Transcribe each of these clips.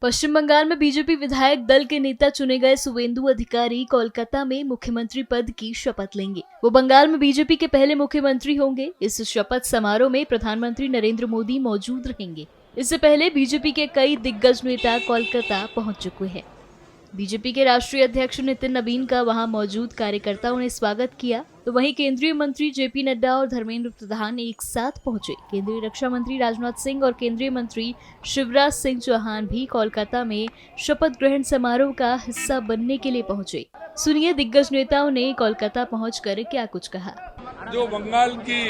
पश्चिम बंगाल में बीजेपी विधायक दल के नेता चुने गए शुवेंदु अधिकारी कोलकाता में मुख्यमंत्री पद की शपथ लेंगे। वो बंगाल में बीजेपी के पहले मुख्यमंत्री होंगे। इस शपथ समारोह में प्रधानमंत्री नरेंद्र मोदी मौजूद रहेंगे। इससे पहले बीजेपी के कई दिग्गज नेता कोलकाता पहुंच चुके हैं। बीजेपी के राष्ट्रीय अध्यक्ष नितिन नवीन का वहां मौजूद कार्यकर्ताओं ने स्वागत किया, तो वहीं केंद्रीय मंत्री जेपी नड्डा और धर्मेंद्र प्रधान एक साथ पहुंचे। केंद्रीय रक्षा मंत्री राजनाथ सिंह और केंद्रीय मंत्री शिवराज सिंह चौहान भी कोलकाता में शपथ ग्रहण समारोह का हिस्सा बनने के लिए पहुंचे। सुनिए दिग्गज नेताओं ने कोलकाता पहुंचकर क्या कुछ कहा। जो बंगाल की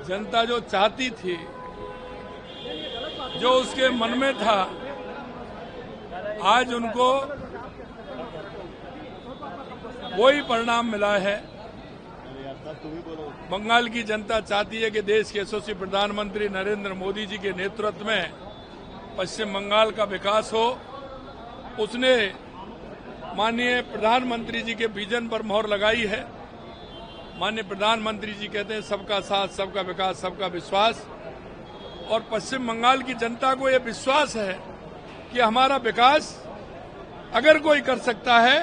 जनता जो चाहती थी, जो उसके मन में था, आज उनको वही परिणाम मिला है। बंगाल की जनता चाहती है कि देश के यशस्वी प्रधानमंत्री नरेंद्र मोदी जी के नेतृत्व में पश्चिम बंगाल का विकास हो। उसने माननीय प्रधानमंत्री जी के विजन पर मोहर लगाई है। माननीय प्रधानमंत्री जी कहते हैं सबका साथ, सबका विकास, सबका विश्वास। और पश्चिम बंगाल की जनता को यह विश्वास है कि हमारा विकास अगर कोई कर सकता है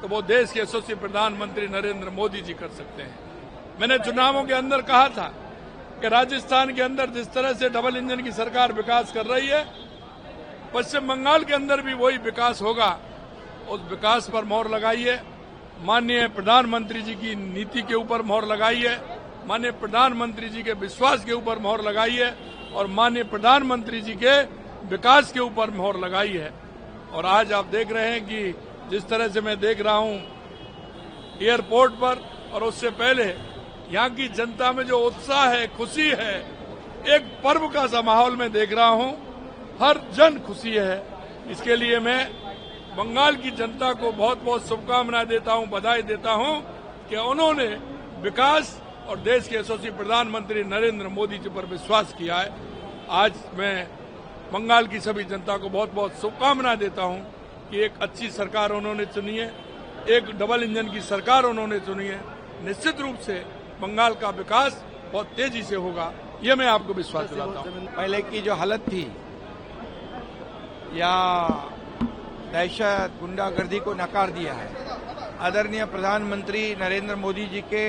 तो वो देश के यशस्वी प्रधानमंत्री नरेंद्र मोदी जी कर सकते हैं। मैंने चुनावों के अंदर कहा था कि राजस्थान के अंदर जिस तरह से डबल इंजन की सरकार विकास कर रही है, पश्चिम बंगाल के अंदर भी वही विकास होगा। उस विकास पर मोहर लगाई है। माननीय प्रधानमंत्री जी की नीति के ऊपर मोहर लगाई है। माननीय प्रधानमंत्री जी के विश्वास के ऊपर मोहर लगाई है और माननीय प्रधानमंत्री जी के विकास के ऊपर मोहर लगाई है। और आज आप देख रहे हैं कि जिस तरह से मैं देख रहा हूं एयरपोर्ट पर और उससे पहले यहां की जनता में जो उत्साह है, खुशी है, एक पर्व का सा माहौल में देख रहा हूं। हर जन खुशी है। इसके लिए मैं बंगाल की जनता को बहुत बहुत शुभकामनाएं देता हूं, बधाई देता हूं कि उन्होंने विकास और देश के यशस्वी प्रधानमंत्री नरेंद्र मोदी जी पर विश्वास किया है। आज मैं बंगाल की सभी जनता को बहुत बहुत शुभकामनाएं देता हूं कि एक अच्छी सरकार उन्होंने चुनी है, एक डबल इंजन की सरकार उन्होंने चुनी है। निश्चित रूप से बंगाल का विकास बहुत तेजी से होगा, यह मैं आपको विश्वास दिलाता हूं। पहले की जो हालत थी या दहशत, गुंडागर्दी को नकार दिया है। आदरणीय प्रधानमंत्री नरेंद्र मोदी जी के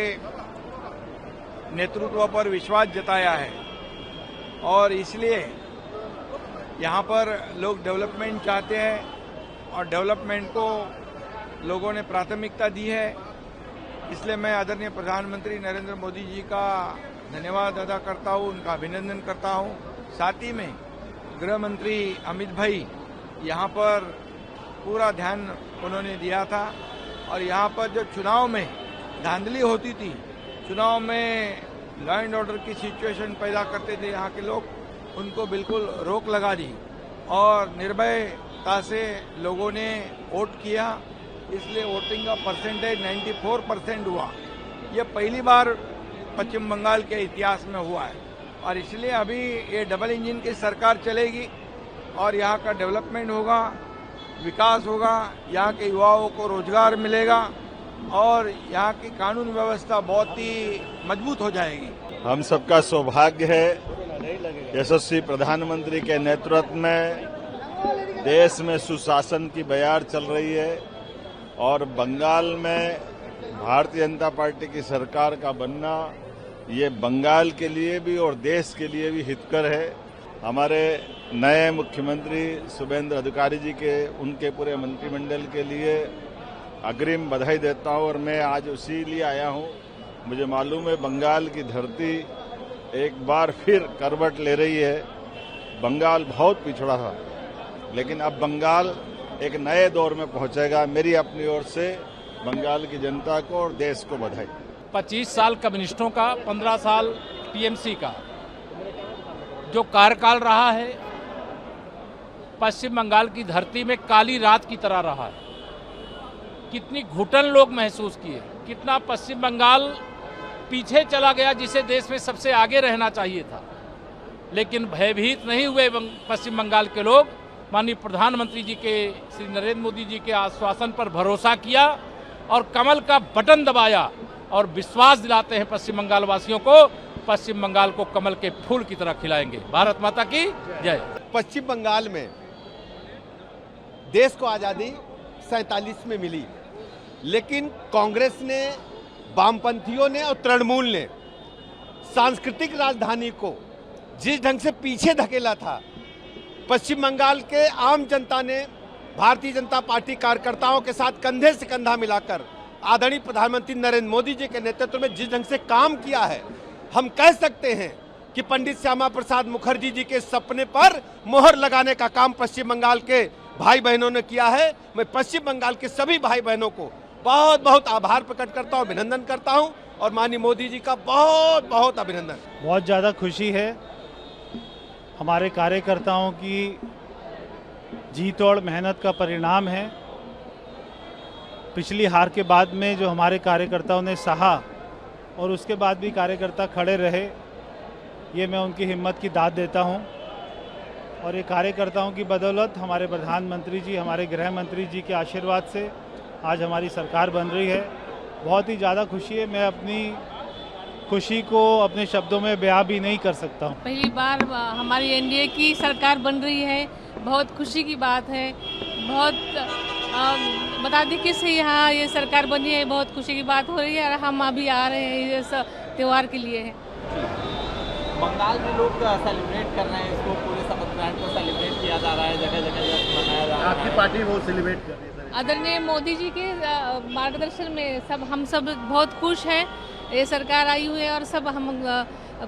नेतृत्व पर विश्वास जताया है और इसलिए यहाँ पर लोग डेवलपमेंट चाहते हैं और डेवलपमेंट को लोगों ने प्राथमिकता दी है। इसलिए मैं आदरणीय प्रधानमंत्री नरेंद्र मोदी जी का धन्यवाद अदा करता हूँ, उनका अभिनंदन करता हूँ। साथ ही में गृह मंत्री अमित भाई यहाँ पर पूरा ध्यान उन्होंने दिया था और यहाँ पर जो चुनाव में धांधली होती थी, चुनाव में लॉ एंड ऑर्डर की सिचुएशन पैदा करते थे यहाँ के लोग, उनको बिल्कुल रोक लगा दी और निर्भयता से लोगों ने वोट किया। इसलिए वोटिंग का परसेंटेज 94% हुआ। ये पहली बार पश्चिम बंगाल के इतिहास में हुआ है और इसलिए अभी ये डबल इंजन की सरकार चलेगी और यहाँ का डेवलपमेंट होगा, विकास होगा, यहाँ के युवाओं को रोजगार मिलेगा और यहाँ की कानून व्यवस्था बहुत ही मजबूत हो जाएगी। हम सबका सौभाग्य है यशस्वी प्रधानमंत्री के नेतृत्व में देश में सुशासन की बयार चल रही है और बंगाल में भारतीय जनता पार्टी की सरकार का बनना ये बंगाल के लिए भी और देश के लिए भी हितकर है। हमारे नए मुख्यमंत्री शुवेंदु अधिकारी जी के उनके पूरे मंत्रिमंडल के लिए अग्रिम बधाई देता हूं और मैं आज उसी लिए आया हूं। मुझे मालूम है बंगाल की धरती एक बार फिर करवट ले रही है। बंगाल बहुत पिछड़ा था, लेकिन अब बंगाल एक नए दौर में पहुंचेगा। मेरी अपनी ओर से बंगाल की जनता को और देश को बधाई। 25 साल कम्युनिस्टों का, 15 साल टीएमसी का जो कार्यकाल रहा है, पश्चिम बंगाल की धरती में काली रात की तरह रहा है। कितनी घुटन लोग महसूस किए, कितना पश्चिम बंगाल पीछे चला गया, जिसे देश में सबसे आगे रहना चाहिए था। लेकिन भयभीत नहीं हुए पश्चिम बंगाल के लोग। माननीय प्रधानमंत्री जी के, श्री नरेंद्र मोदी जी के आश्वासन पर भरोसा किया और कमल का बटन दबाया और विश्वास दिलाते हैं पश्चिम बंगाल वासियों को पश्चिम बंगाल को कमल के फूल की तरह खिलाएंगे। भारत माता की जय। पश्चिम बंगाल में देश को आज़ादी 47 में मिली, लेकिन कांग्रेस ने, वामपंथियों ने और तृणमूल ने सांस्कृतिक राजधानी को जिस ढंग से पीछे धकेला था, पश्चिम बंगाल के आम जनता ने भारतीय जनता पार्टी कार्यकर्ताओं के साथ कंधे से कंधा मिलाकर आदरणीय प्रधानमंत्री नरेंद्र मोदी जी के नेतृत्व में जिस ढंग से काम किया है, हम कह सकते हैं कि पंडित श्यामा प्रसाद मुखर्जी जी के सपने पर मोहर लगाने का काम पश्चिम बंगाल के भाई बहनों ने किया है। मैं पश्चिम बंगाल के सभी भाई बहनों को बहुत बहुत आभार प्रकट करता हूं, अभिनंदन करता हूं और माननीय मोदी जी का बहुत बहुत अभिनंदन। बहुत ज़्यादा खुशी है। हमारे कार्यकर्ताओं की जीत और मेहनत का परिणाम है। पिछली हार के बाद में जो हमारे कार्यकर्ताओं ने सहा और उसके बाद भी कार्यकर्ता खड़े रहे, ये मैं उनकी हिम्मत की दाद देता हूं। और ये कार्यकर्ताओं की बदौलत हमारे प्रधानमंत्री जी, हमारे गृह मंत्री जी के आशीर्वाद से आज हमारी सरकार बन रही है। बहुत ही ज़्यादा खुशी है। मैं अपनी खुशी को अपने शब्दों में बयां भी नहीं कर सकता हूं। पहली बार हमारी एनडीए की सरकार बन रही है, बहुत खुशी की बात है। बहुत बता दें कि से यहाँ ये सरकार बनी है, बहुत खुशी की बात हो रही है और हम अभी आ रहे हैं ये त्यौहार के लिए है। बंगाल में लोग सेलिब्रेट कर रहे हैं इसको, पूरे शपथ ग्रहण को सेलिब्रेट किया जा रहा है, जगह जगह मनाया जा रहा है। आपकी पार्टी वो सेलिब्रेट कर रही है? आदरणीय मोदी जी के मार्गदर्शन में हम सब बहुत खुश हैं। ये सरकार आई हुई है और सब हम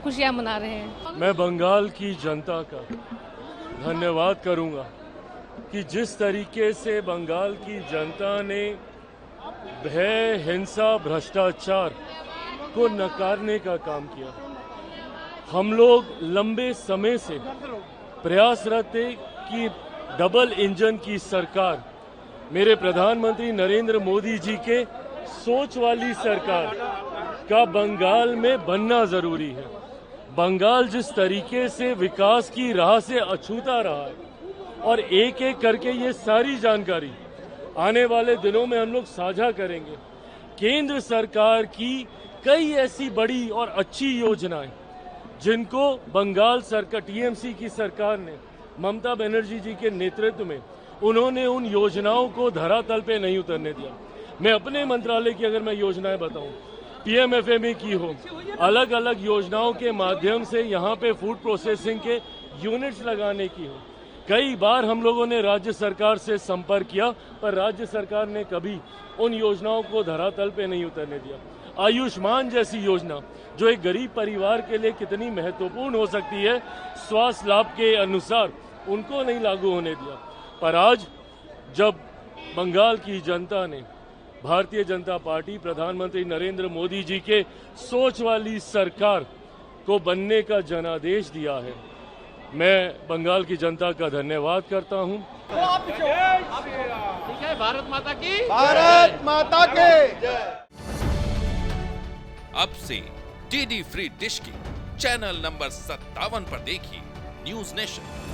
खुशियाँ मना रहे हैं। मैं बंगाल की जनता का धन्यवाद करूंगा कि जिस तरीके से बंगाल की जनता ने भय, हिंसा, भ्रष्टाचार को नकारने का काम किया। हम लोग लंबे समय से प्रयासरत थे कि डबल इंजन की सरकार, मेरे प्रधानमंत्री नरेंद्र मोदी जी के सोच वाली सरकार का बंगाल में बनना जरूरी है। बंगाल जिस तरीके से विकास की राह से अछूता रहा है और एक एक करके ये सारी जानकारी आने वाले दिनों में हम लोग साझा करेंगे। केंद्र सरकार की कई ऐसी बड़ी और अच्छी योजनाएं जिनको बंगाल सरकार, टीएमसी की सरकार ने, ममता बनर्जी जी के नेतृत्व में, उन्होंने उन योजनाओं को धरातल पे नहीं उतरने दिया। मैं अपने मंत्रालय की अगर मैं योजनाएं बताऊं, पीएमएफएमई की हो, अलग अलग योजनाओं के माध्यम से यहाँ पे फूड प्रोसेसिंग के यूनिट्स लगाने की हो, कई बार हम लोगों ने राज्य सरकार से संपर्क किया पर राज्य सरकार ने कभी उन योजनाओं को धरातल पे नहीं उतरने दिया। आयुष्मान जैसी योजना जो एक गरीब परिवार के लिए कितनी महत्वपूर्ण हो सकती है, स्वास्थ्य लाभ के अनुसार उनको नहीं लागू होने दिया। पर आज जब बंगाल की जनता ने भारतीय जनता पार्टी, प्रधानमंत्री नरेंद्र मोदी जी के सोच वाली सरकार को बनने का जनादेश दिया है, मैं बंगाल की जनता का धन्यवाद करता हूं। ठीक है, भारत माता की, भारत माता के। अब से डीडी फ्री डिश की चैनल नंबर 57 पर देखिए न्यूज नेशन।